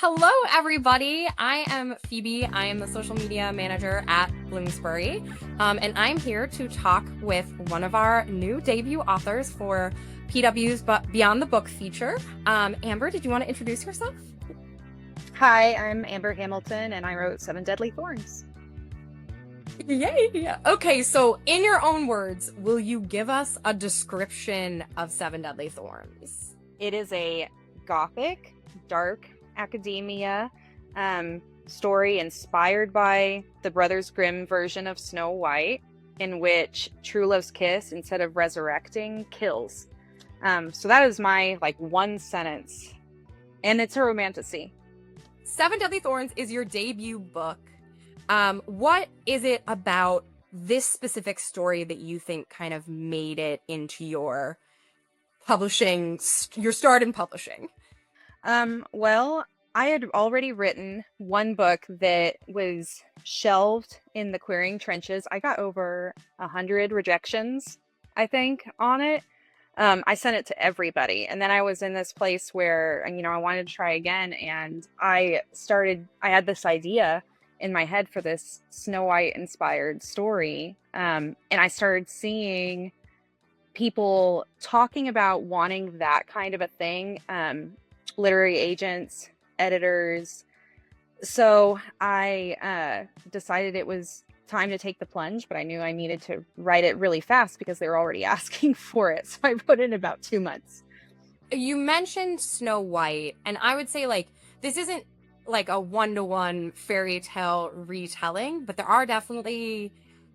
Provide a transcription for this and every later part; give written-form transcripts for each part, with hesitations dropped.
Hello, everybody. I am Phoebe. I am the social media manager at Bloomsbury, and I'm here to talk with one of our new debut authors for PW's Beyond the Book feature. Amber, did you want to introduce yourself? Hi, I'm Amber Hamilton, and I wrote Seven Deadly Thorns. Yay! Okay, so in your own words, will you give us a description of Seven Deadly Thorns? It is a gothic, dark academia story inspired by the Brothers Grimm version of Snow White, in which true love's kiss, instead of resurrecting, kills. So that is my one sentence, and it's a romantasy. Seven Deadly Thorns is your debut book. What is it about this specific story that you think kind of made it into your publishing, your start in publishing? Well, I had already written one book that was shelved in the querying trenches. I got over 100 rejections, I think, on it. I sent it to everybody. And then I was in this place where, I wanted to try again. And I had this idea in my head for this Snow White inspired story. And I started seeing people talking about wanting that kind of a thing. Literary agents, editors. So I decided it was time to take the plunge, but I knew I needed to write it really fast because they were already asking for it. So I put in about 2 months. You mentioned Snow White, and I would say this isn't like a one-to-one fairy tale retelling, but there are definitely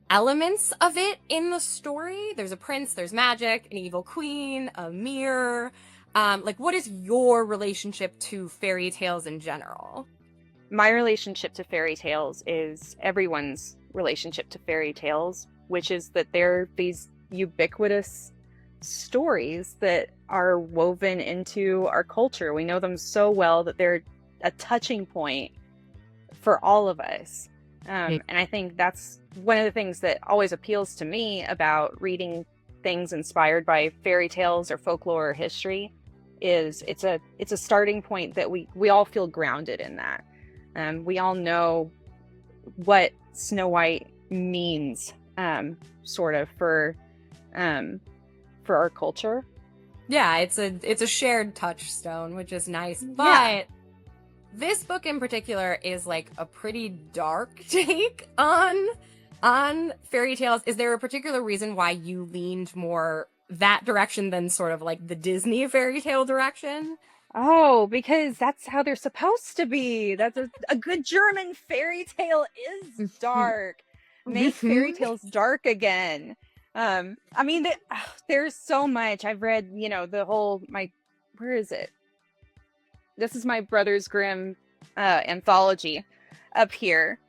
elements of it in the story. There's a prince, there's magic, an evil queen, a mirror. What is your relationship to fairy tales in general? My relationship to fairy tales is everyone's relationship to fairy tales, which is that they're these ubiquitous stories that are woven into our culture. We know them so well that they're a touching point for all of us. And I think that's one of the things that always appeals to me about reading things inspired by fairy tales or folklore or history is it's a starting point that we all feel grounded in that. We all know what Snow White means, sort of for our culture. Yeah, it's a shared touchstone, which is nice. But Yeah. this book in particular is like a pretty dark take on fairy tales. Is there a particular reason why you leaned more that direction than sort of like the Disney fairy tale direction? Oh, because that's how they're supposed to be. That's a good German fairy tale is dark. Make fairy tales dark again. There's so much. I've read, where is it? This is my Brothers Grimm anthology up here.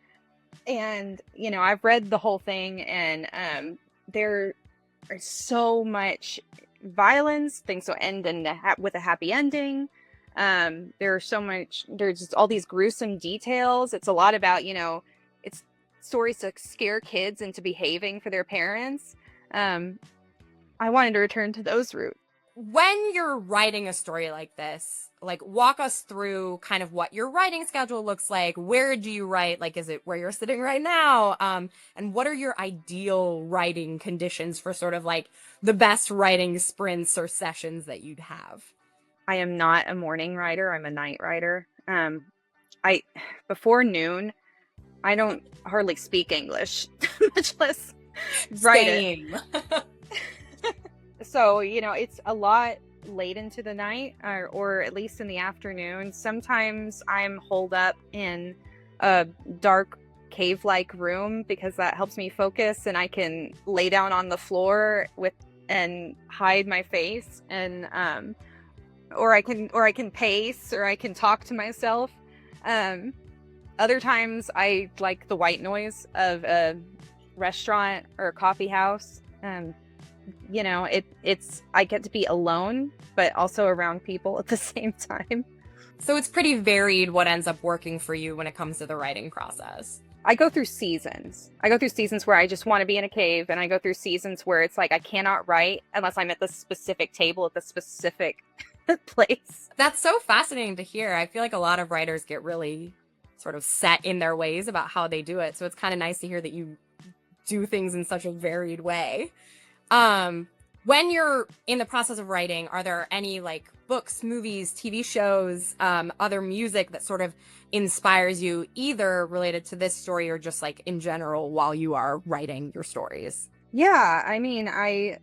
And, I've read the whole thing, and there is so much violence. Things will end with a happy ending. There's just all these gruesome details. It's a lot about, it's stories to scare kids into behaving for their parents. I wanted to return to those roots. When you're writing a story like this, walk us through kind of what your writing schedule looks like. Where do you write? Is it where you're sitting right now? And what are your ideal writing conditions for sort of the best writing sprints or sessions that you'd have? I am not a morning writer. I'm a night writer. Before noon, I don't hardly speak English, much less write Same. it. So, it's a lot late into the night, or at least in the afternoon. Sometimes I'm holed up in a dark cave-like room because that helps me focus, and I can lay down on the floor and hide my face, and or I can pace, or I can talk to myself. Other times I like the white noise of a restaurant or a coffee house. I get to be alone, but also around people at the same time. So it's pretty varied what ends up working for you when it comes to the writing process. I go through seasons. I go through seasons where I just want to be in a cave, and I go through seasons where it's like I cannot write unless I'm at the specific table at the specific place. That's so fascinating to hear. I feel like a lot of writers get really sort of set in their ways about how they do it. So it's kind of nice to hear that you do things in such a varied way. Um, when you're in the process of writing, are there any like books, movies, TV shows, other music that sort of inspires you, either related to this story or just like in general while you are writing your stories? Yeah, I mean, I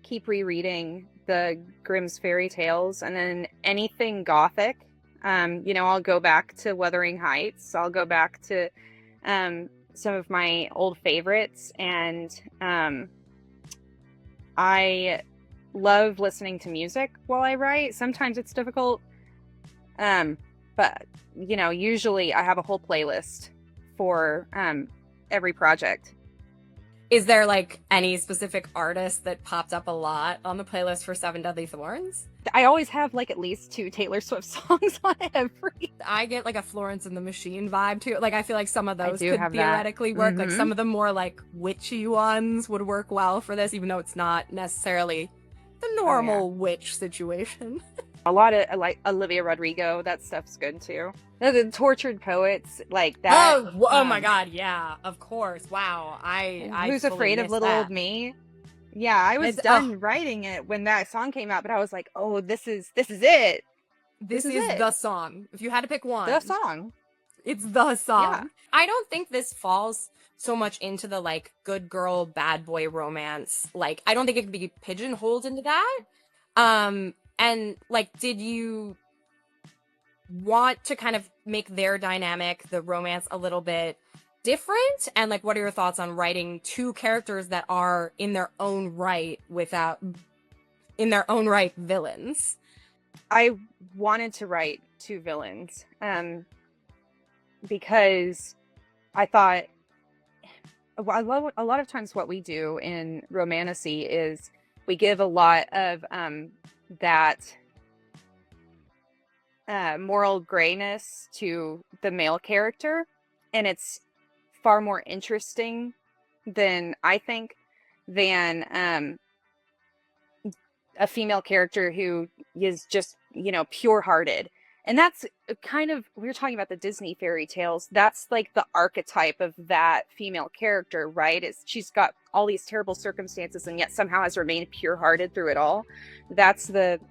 keep rereading the Grimm's fairy tales, and then anything gothic. I'll go back to Wuthering Heights. I'll go back to some of my old favorites, and I love listening to music while I write. Sometimes it's difficult, but usually I have a whole playlist for every project. Is there like any specific artist that popped up a lot on the playlist for Seven Deadly Thorns? I always have like at least 2 Taylor Swift songs on every. I get like a Florence and the Machine vibe too. Like I feel like some of those do could have that. theoretically work. Like Mhm. some of the more like witchy ones would work well for this, even though it's not necessarily the normal witch situation. A lot of like Olivia Rodrigo, that stuff's good too. The Tortured Poets, like that. Oh my God, yeah, of course. Wow, I Who's fully Afraid of missed Little that. Old Me? Yeah, I was It's- done writing it when that song came out, but I was like, oh, this is it. This is it. the song. If you had to pick one, The song. it's the song. Yeah. I don't think this falls so much into the like good girl, bad boy romance. Like, I don't think it could be pigeonholed into that. And like, did you want to kind of make their dynamic, the romance, a little bit different? And like, what are your thoughts on writing 2 characters that are in their own right villains? I wanted to write 2 villains, because I thought a lot of times what we do in romantasy is we give a lot of that moral grayness to the male character, and it's far more interesting than a female character who is just pure-hearted. And that's kind of, we were talking about the Disney fairy tales, that's like the archetype of that female character, right? She's got all these terrible circumstances and yet somehow has remained pure-hearted through it all. That's the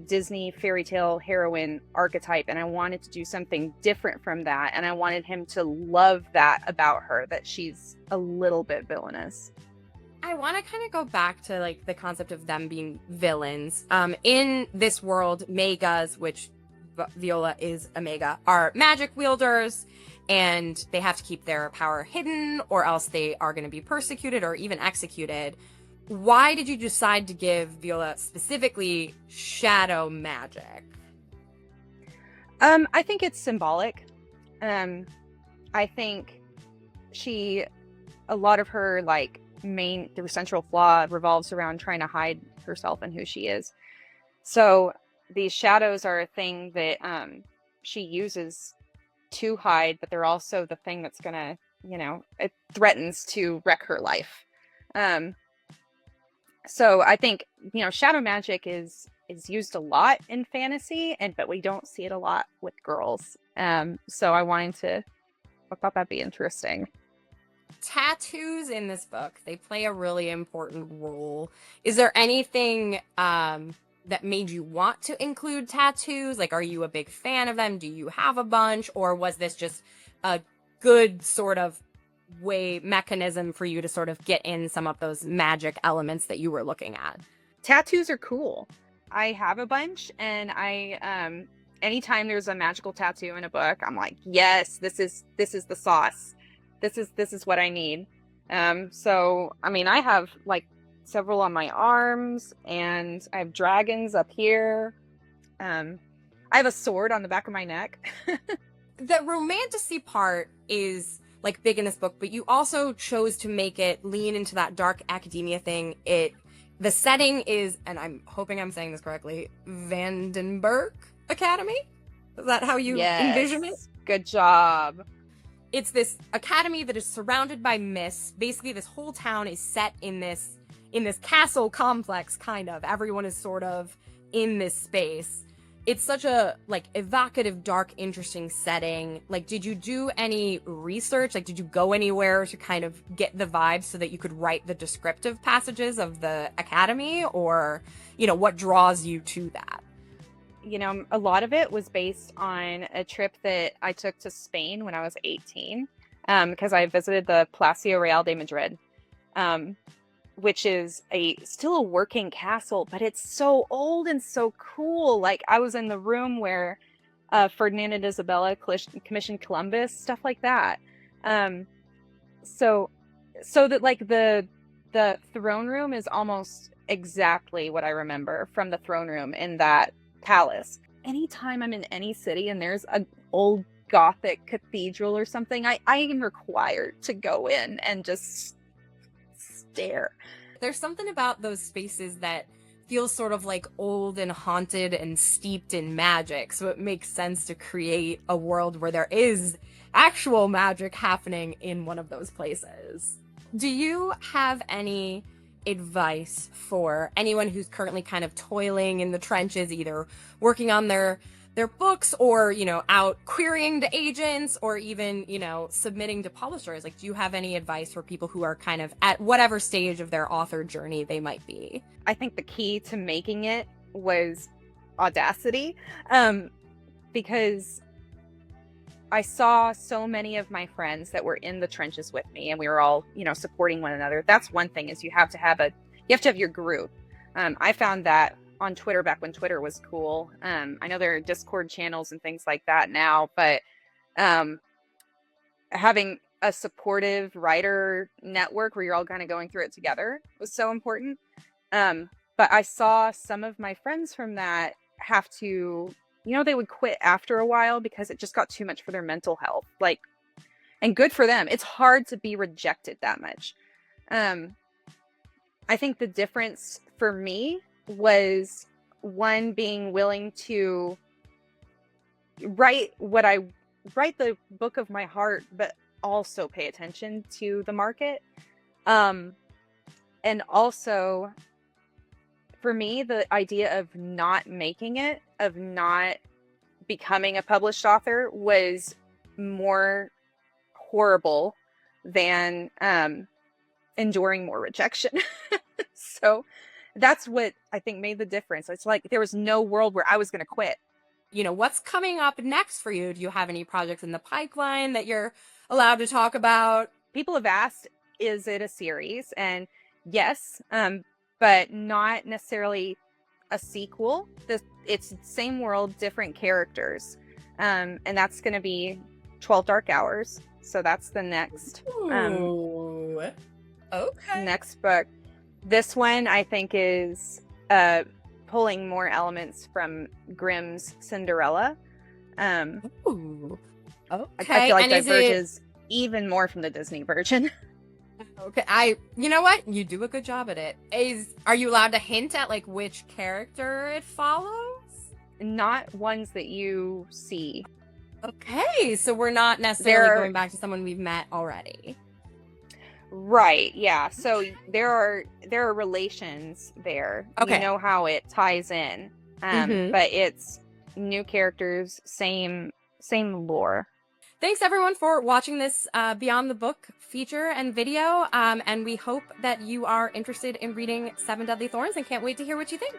Disney fairy tale heroine archetype, and I wanted to do something different from that, and I wanted him to love that about her, that she's a little bit villainous. I want to kind of go back to like the concept of them being villains. In this world, Megas, which Viola is a Mega, are magic wielders, and they have to keep their power hidden or else they are going to be persecuted or even executed. Why did you decide to give Viola specifically shadow magic? I think it's symbolic. I think a lot of her like the central flaw revolves around trying to hide herself and who she is. So these shadows are a thing that she uses to hide, but they're also the thing that's gonna, it threatens to wreck her life. So I think, shadow magic is used a lot in fantasy, but we don't see it a lot with girls. So I thought that'd be interesting. Tattoos in this book, they play a really important role. Is there anything that made you want to include tattoos? Like, are you a big fan of them? Do you have a bunch? Or was this just a good sort of mechanism for you to sort of get in some of those magic elements that you were looking at? Tattoos are cool. I have a bunch, and I anytime there's a magical tattoo in a book, I'm like, yes, this is the sauce. This is what I need. So I mean, I have like several on my arms, and I have dragons up here. I have a sword on the back of my neck. The romantasy part is like big in this book, but you also chose to make it lean into that dark academia thing. The setting is, and I'm hoping I'm saying this correctly, Vandenberg Academy? Is that how you envision it? Good job. It's this academy that is surrounded by myths. Basically, this whole town is set in this castle complex, kind of. Everyone is sort of in this space. It's such a like evocative, dark, interesting setting. Like, did you do any research? Like, did you go anywhere to kind of get the vibe so that you could write the descriptive passages of the academy, or, you know, what draws you to that? You know, a lot of it was based on a trip that I took to Spain when I was 18, because I visited the Palacio Real de Madrid, um, which is still a working castle, but it's so old and so cool. Like, I was in the room where Ferdinand and Isabella commissioned Columbus, stuff like that. Um, so so that like the throne room is almost exactly what I remember from the throne room in that palace. Anytime I'm in any city and there's an old gothic cathedral or something, I am required to go in and just stare. There's something about those spaces that feels sort of like old and haunted and steeped in magic, so it makes sense to create a world where there is actual magic happening in one of those places. Do you have any advice for anyone who's currently kind of toiling in the trenches, either working on their books, or, you know, out querying to agents, or even, you know, submitting to publishers? Like, do you have any advice for people who are kind of at whatever stage of their author journey they might be? I think the key to making it was audacity, because I saw so many of my friends that were in the trenches with me, and we were all, you know, supporting one another. That's one thing, is you have to have your group. I found that on Twitter back when Twitter was cool. I know there are Discord channels and things like that now, but having a supportive writer network where you're all kind of going through it together was so important. But I saw some of my friends from that have to, you know, they would quit after a while because it just got too much for their mental health. Like, and good for them. It's hard to be rejected that much. I think the difference for me was, one, being willing to write the book of my heart, but also pay attention to the market. And also, for me, the idea of not making it, of not becoming a published author, was more horrible than enduring more rejection. So that's what I think made the difference. It's like there was no world where I was going to quit. You know, what's coming up next for you? Do you have any projects in the pipeline that you're allowed to talk about? People have asked, is it a series? And yes, but not necessarily a sequel. It's same world, different characters. And that's going to be 12 Dark Hours. So that's the next next book. This one, I think, is pulling more elements from Grimm's Cinderella. Ooh. Okay. I feel like diverges even more from the Disney version. Okay, you know what? You do a good job at it. Are you allowed to hint at like which character it follows? Not ones that you see. Okay, so we're not necessarily going back to someone we've met already. Right, yeah. So there are relations there. Okay. You know how it ties in. But it's new characters, same lore. Thanks everyone for watching this Beyond the Book feature and video, and we hope that you are interested in reading Seven Deadly Thorns and can't wait to hear what you think.